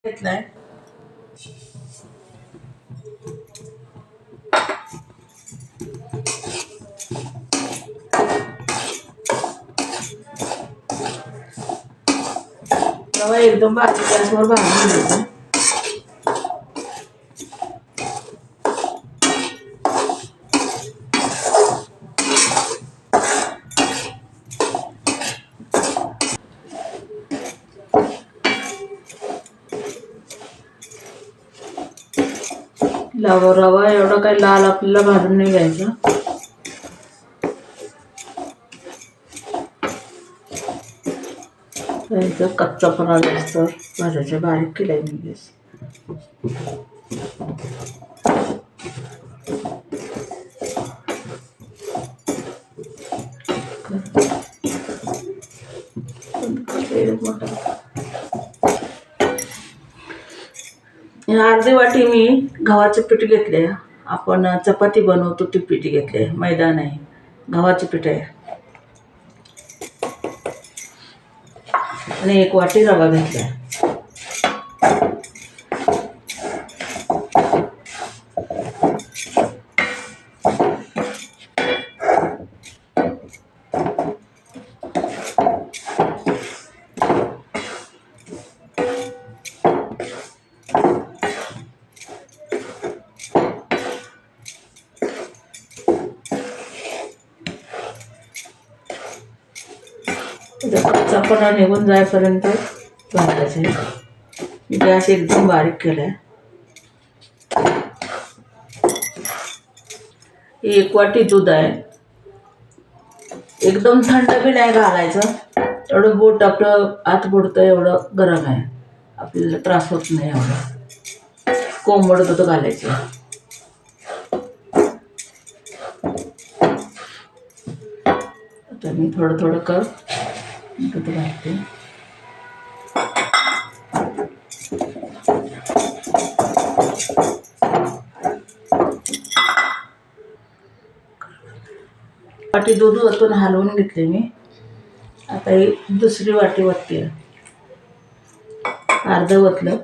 घेतलाय. रवा एकदम बारीक गॅसवर भाजून घ्यायचा. रवा एवढा काही लाल आपल्याला भाजून नाही घ्यायचा. त्याचा कच्चापणा जास्त भाजायचा. बारीक केलाय मी गॅस. अर्धी वाटी मी गव्हाचे पीठ घेतले. आपण चपाती बनवतो ती पीठ घेतले, मैदा नाही, गव्हाचे पीठ आहे. आणि 1 वाटी रवा घेतला. कच्चापणा निघून जाईपर्यंत भाजायचे. मी गॅस एकदम बारीक केलाय. 1 वाटी दूध आहे. एकदम थंड बी नाही घालायचं. एवढं बोट आपलं आत बुडतं एवढं गरम आहे. आपल्याला त्रास होत नाही एवढं. कोमट दूध घालायचं. आता मी थोडं थोडं दूध घालते. वाटी दूध वरतून हलवून घेतले मी. आता ही दुसरी वाटी वरती अर्ध वतलं.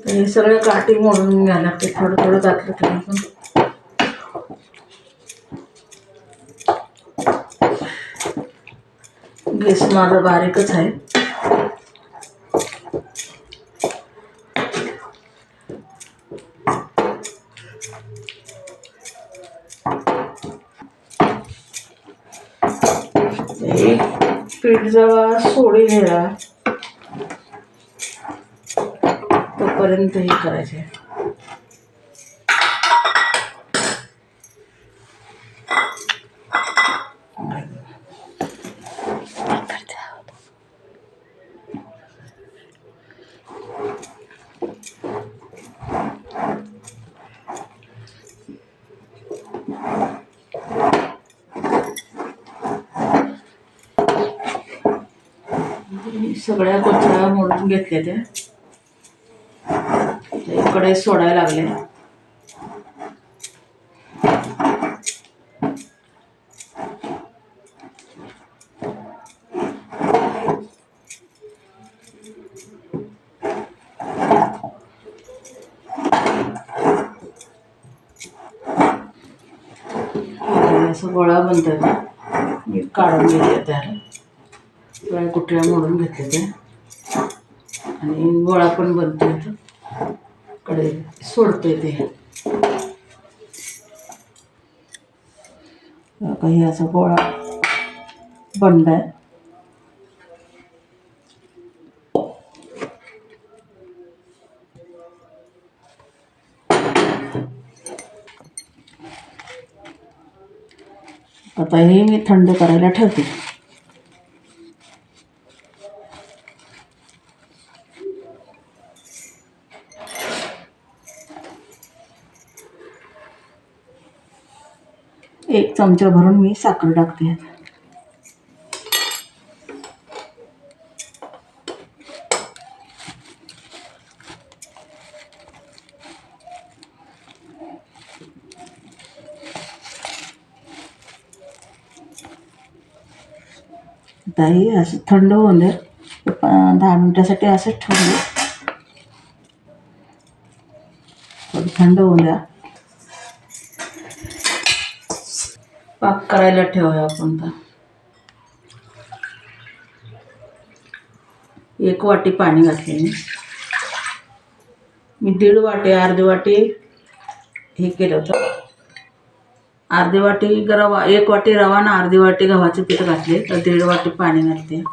हे सगळं काठी मोडून घ्यायला लागते. थोडं थोडं घातलं तरी पण. गॅस माझा बारीकच आहे. पीठ जेव्हा सोडी घ्यायला तोपर्यंत हे करायचे. सगळ्या गोष्टी मोडून घेतल्या. त्या इकडे सोडायला लागले. असं गोळा बनतात. मी काढून घेतले. त्याला कुठल्या मोडून घेतले ते. आणि गोळा पण बनतोय. कडे सोडतोय ते. काही असा गोळा बनलाय. आता हे मी थंड करायला ठेवते. एक चमचा भरून मी साखर टाकते. आता हे असं थंड होऊन दे. 10 मिनिटासाठी असंच ठेवून दे. थोडं थंड होऊन द्या. पाक करायला ठेवूया आपण. तर 1 वाटी पाणी घातले मी 1.5 वाटी, अर्धी वाटी हे केलं होतं. अर्धी वाटी रवा, 1 वाटी रवा आणि अर्धी वाटी गव्हाचे पीठ घातले. तर 1.5 वाटी पाणी घालते.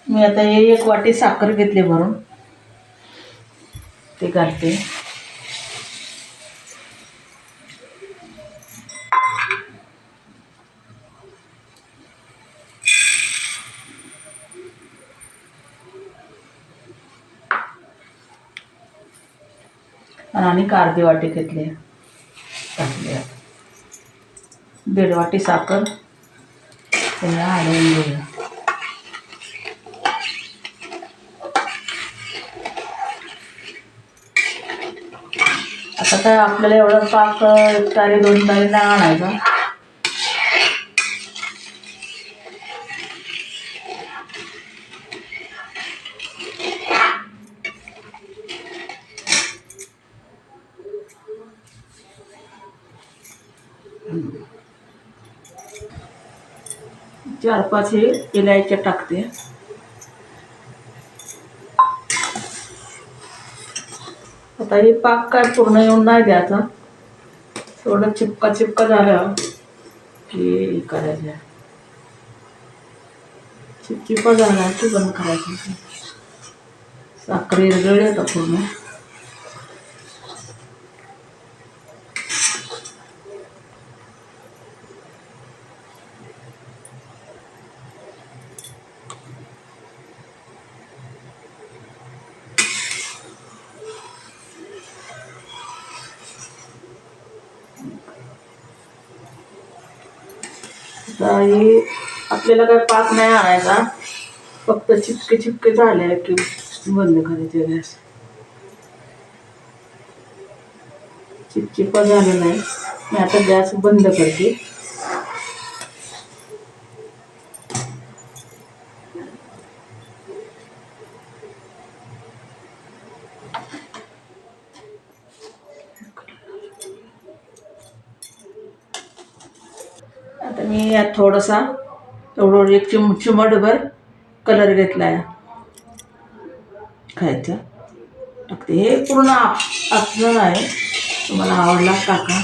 मी आता हे 1 वाटी साखर घेतली भरून, ते घालते. आणि अर्धी वाटी घेतली टाकली. 1.5 वाटी साखर त्याला हलवून घेऊया. आता काय आपल्याला एवढं पाक 1 तारी 2 तारी नाही आणायचा. चार 5 हे इलायच्या टाकते. आता हे पाक काय पूर्ण येऊन नाही द्यायचा. थोडं चिपका चिपका झालं की करायचं. चिपचिपा झाला की बंद करायचं. साखर विरघळली आता पूर्ण. आता हे आपल्याला काय पाक नाही आणायचा. फक्त चिपके चिपके झाले की बंद करायचे गॅस. चिपचिपा झालं नाही. मी आता गॅस बंद करते. आता मी यात थोडासा एवढं 1 चिमटभर कलर घेतला आहे खायचा टाकते. हे पूर्ण आपलं आहे. तुम्हाला आवडला टाका,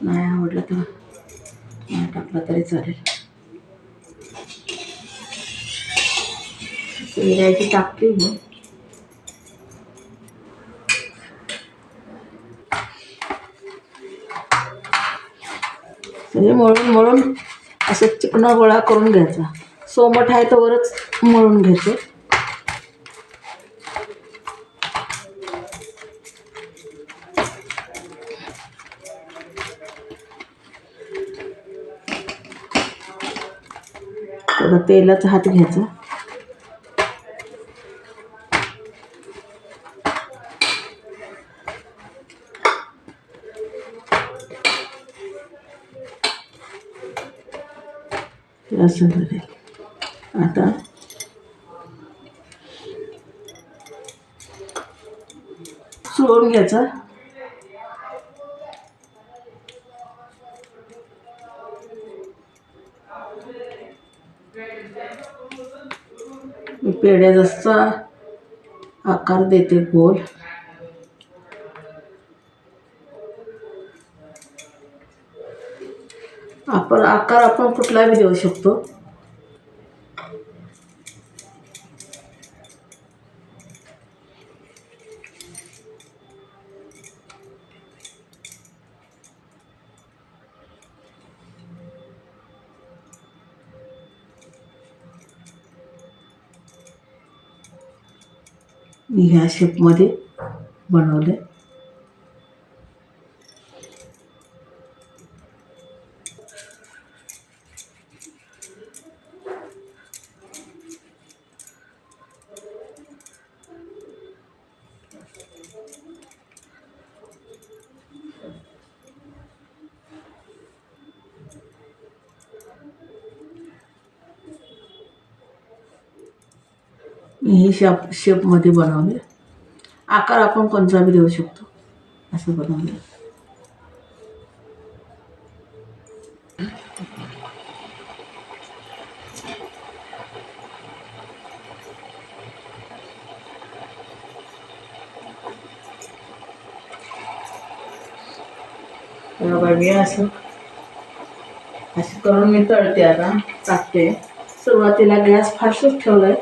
नाही आवडलं तर नाही टाकला तरी चालेल. इलायची टाकते मी. हे मळून मळून असं चिकना गोळा करून घ्यायचा. सोमट आहे तोवरच मळून घ्यायचं. थोडं तेलाचा हात घ्यायचा. असं झालं. आता सोडून घ्यायचा. मी पेढ्या जसा आकार देते गोल. आकार आपण कुठलाही देऊ शकतो. मी ह्या शेपमध्ये बनवले. मी हे शेपमध्ये बनवले. आकार आपण कोणता बी देऊ शकतो. असं बनवले. बघा मी असं करून मी तळते. आता टाकते. सुरुवातीला गॅस फास्टच ठेवलाय.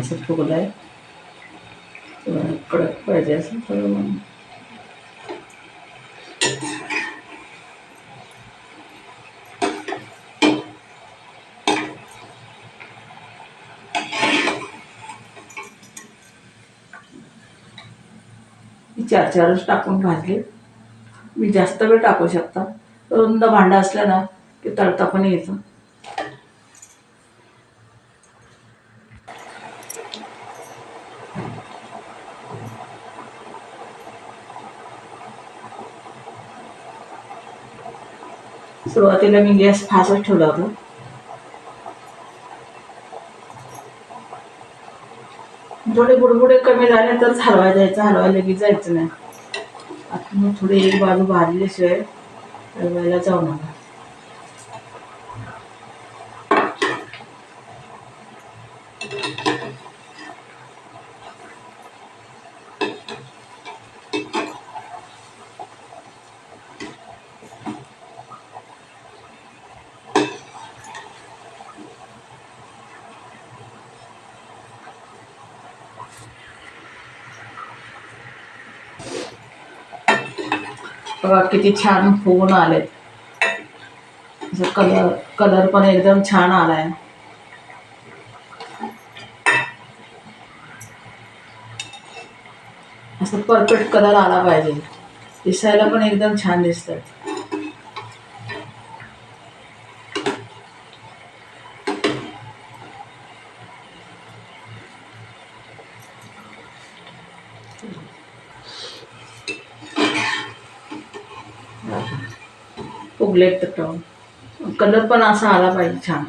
असं फुगलाय. कडक पाहिजे असं थोडं. चारच टाकून भाजले. मी जास्त वेळ टाकू शकता. रुंद भांडा असलं ना की तळता पण येतं. सुरुवातीला मी गॅस फास्टच ठेवला होता. थोडे बुडबुडे कमी झाले तर हलवायला जायचं. हलवायला लगेच जायचं नाही. आता मग थोडी एक बाजू भाजल्याशिवाय हलवायला जाऊ नका. बघा किती छान फुगून आलेत. असं कलर पण एकदम छान आलाय. असं परफेक्ट कलर आला पाहिजे. दिसायला पण एकदम छान दिसतात. फुगलेत तर कलर पण असा आला पाहिजे छान.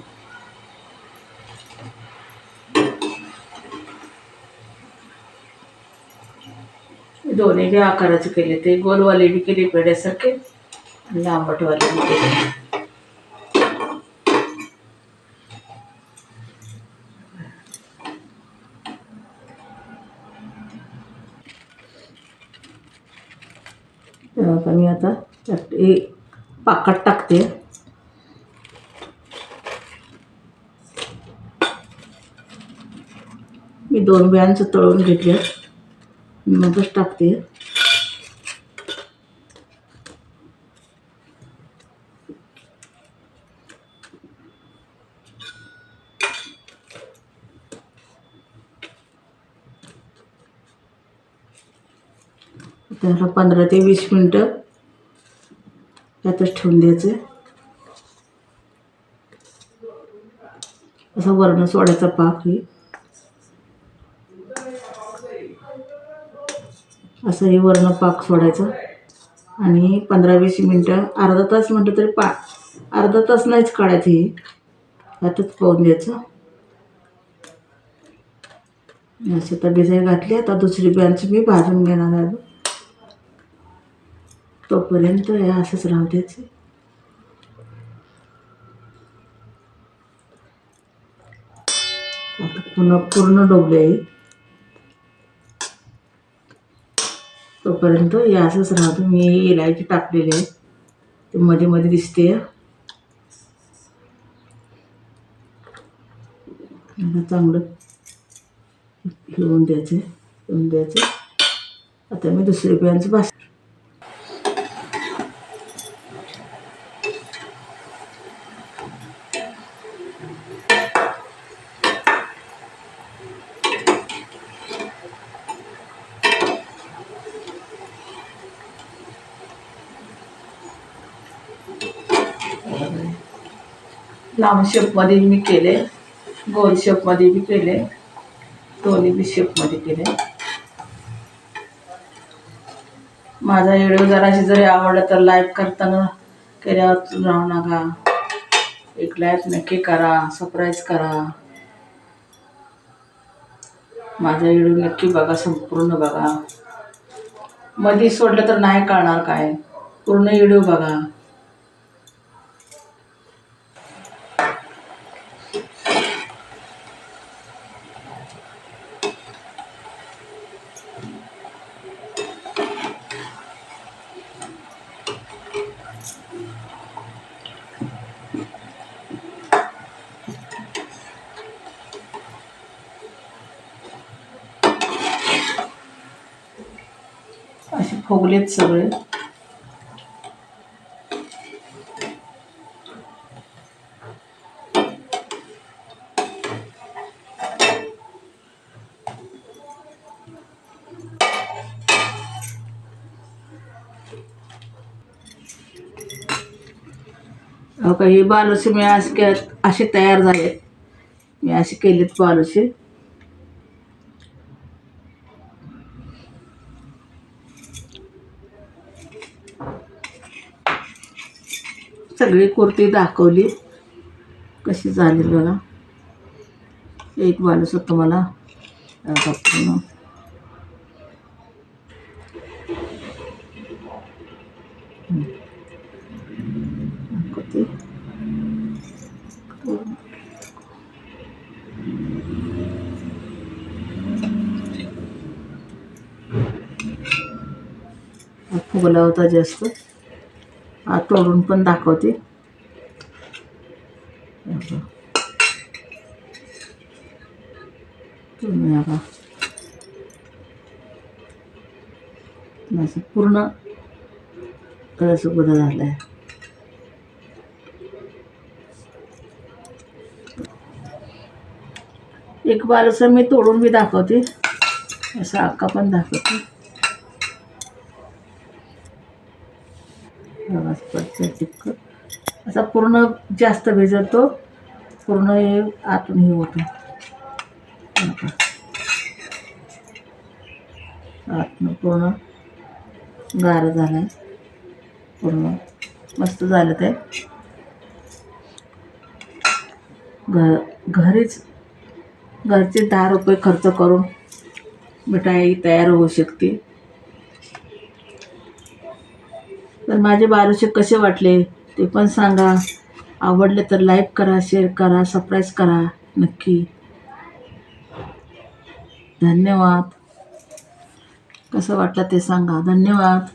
दोन्ही बी आकाराचे केले. ते गोलवाले बी केले पेड्यासारखे आणि लांबटवाले बी केले. मी आता पाकात टाकते. मी 2 बियांचं तळून घेतले. मगच टाकते. त्याला 15 ते 20 मिनटं त्यातच ठेवून द्यायचं. असं वरण सोडायचा पाक हे. असं हे वरण पाक सोडायचं आणि 15-20 मिनटं, अर्धा तास म्हटलं तरी अर्धा तास नाहीच काढायचं. हे त्यातच पाहून द्यायचं. असं तर भिजायला घातली. आता दुसरी बॅच मी भाजून घेणार आहे. तोपर्यंत हे असंच राहू द्यायचं. आता पूर्ण डोबले. तोपर्यंत हे असंच राहतो. मी इलायची टाकलेली आहे. ते मध्ये मध्ये दिसते. चांगलं घेऊन द्यायचे. आता मी दुसरी पॅनच भाज. लांब शेपमध्ये मी केले, गोल शेपमध्ये बी केले, दोन्ही बी शेपमध्ये केले. माझा व्हिडिओ जराशी जरी आवडला तर लाईक करताना केल्यावर राहू नका. एक लाईक नक्की करा, सबस्क्राईब करा. माझा व्हिडिओ नक्की बघा, संपूर्ण बघा. मध्ये सोडलं तर नाही कळणार काय, पूर्ण व्हिडिओ बघा. असे फुगलेत सगळे. हे बालुशे मी असे तयार झालेत. मी असे केलेत बालुशे. सगळी कुर्ती दाखवली कशी झाली बघा. एक बालुशा तुम्हाला दाखवतो. फुगला होता जास्त. हात तोडून पण दाखवते. तुम्ही आता असं पूर्ण कसं बदल झालाय. एक बालुशा मी तोडून बी दाखवते, असा आका पण दाखवते. असा पूर्ण जास्त भिजतो, पूर्ण हे आतून हे होतं. आतून पूर्ण गार झालाय, पूर्ण मस्त झालं. ते घरचे 10 रुपये खर्च करून मिठाई तयार होऊ शकते. तर माझे बालुशे कसे वाटले ते पण सांगा. आवडले तर लाईक करा, शेअर करा, सबस्क्राईब करा नक्की. धन्यवाद. कसं वाटलं ते सांगा. धन्यवाद.